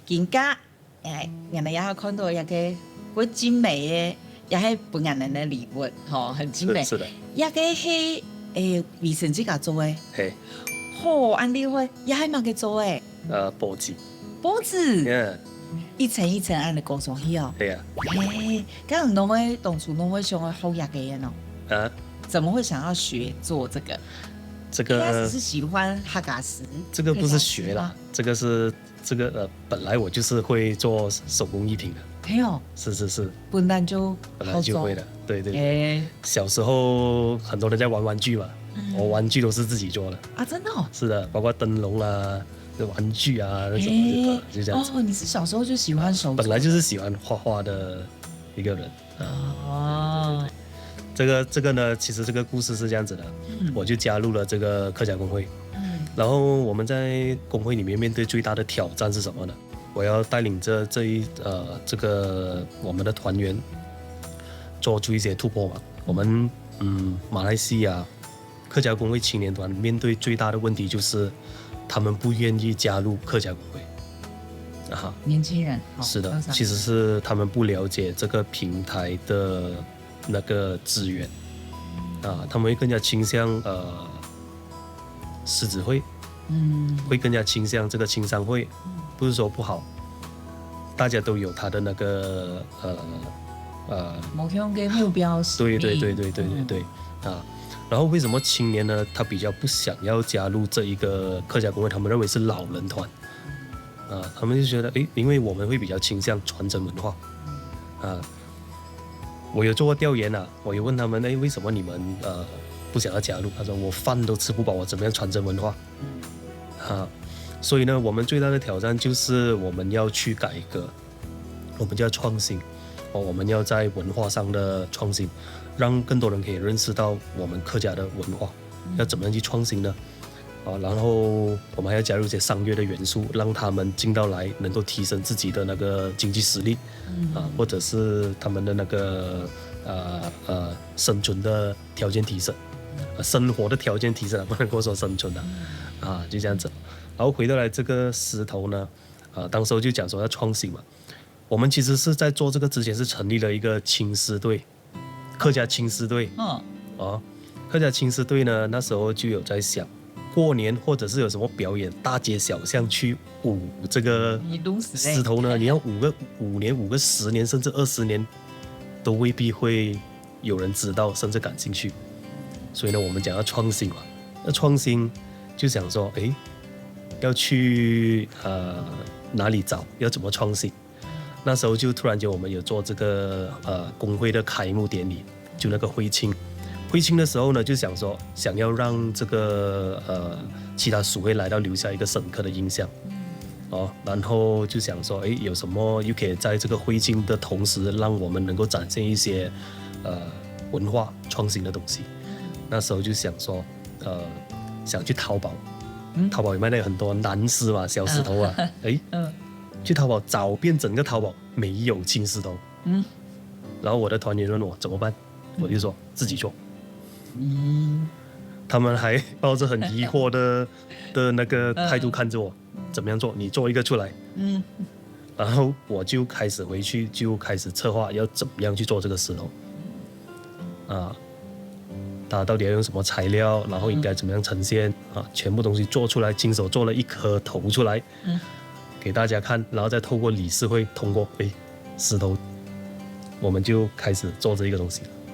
更加人哋也看到一个好精美的，也系本人人的礼物，很精美。是的，一个系卫生纸甲做的，嘿，好安利会，也系嘛嘅做的，报纸，报纸嗯，一层一层按嚟裹上去哦。对呀，咁唔同嘅当初侬会想要好嘢嘅喏，啊，怎么会想要学做这个？这一开始个是喜欢哈嘎斯，这个不是学啦，这个是本来我就是会做手工艺品的，没有，是，本来就本来好做就会的，对。诶小时候很多人在玩玩具嘛，我玩具都是自己做的，啊，真的哦。是的，包括灯笼啊、玩具啊那种，就这样子。哦，你是小时候就喜欢手作，本来就是喜欢画画的一个人啊。哦，这个呢，其实这个故事是这样子的，我就加入了这个客家工会，然后我们在工会里面面对最大的挑战是什么呢？我要带领着这个我们的团员做出一些突破嘛。我们马来西亚客家工会青年团面对最大的问题就是他们不愿意加入客家工会啊。年轻人是的，其实是他们不了解这个平台的那个资源啊，他们会更加倾向狮子会，会更加倾向这个青商会，不是说不好，大家都有他的那个目标跟目标是对啊。然后为什么青年呢？他比较不想要加入这一个客家工会，他们认为是老人团啊，他们就觉得因为我们会比较倾向传承文化啊。我有做过调研啊，我有问他们，为什么你们不想要加入？他说我饭都吃不饱，我怎么样传承文化？啊，所以呢，我们最大的挑战就是我们要去改革，我们就要创新我们要在文化上的创新，让更多人可以认识到我们客家的文化，要怎么样去创新呢？然后我们还要加入一些商业的元素，让他们进到来能够提升自己的那个经济实力，或者是他们的那个生存的条件提升，生活的条件提升，不能够说生存就这样子。然后回到来这个石头呢，当时就讲说要创新嘛，我们其实是在做这个之前是成立了一个青狮队，客家青狮队，客家青狮队呢，那时候就有在想。过年或者是有什么表演，大街小巷去舞这个狮头呢？你要舞个5年、舞个10年，甚至20年，都未必会有人知道，甚至感兴趣。所以呢，我们讲要创新嘛，那创新就想说，要去哪里找？要怎么创新？那时候就突然间我们有做这个工会的开幕典礼，就那个会庆。会庆的时候呢，就想说想要让这个其他属会来到留下一个深刻的印象，然后就想说，有什么又可以在这个会庆的同时，让我们能够展现一些文化创新的东西。那时候就想说，想去淘宝，淘宝里面有很多男狮嘛，小石头啊，去淘宝找遍整个淘宝没有青石头，然后我的团员问我怎么办，我就说自己做。他们还抱着很疑惑的那个态度看着我，怎么样做？你做一个出来。然后我就开始回去就开始策划要怎么样去做这个石头它到底要用什么材料，然后应该怎么样呈现全部东西做出来，亲手做了一颗头出来，给大家看，然后再透过理事会通过石头，我们就开始做这一个东西了。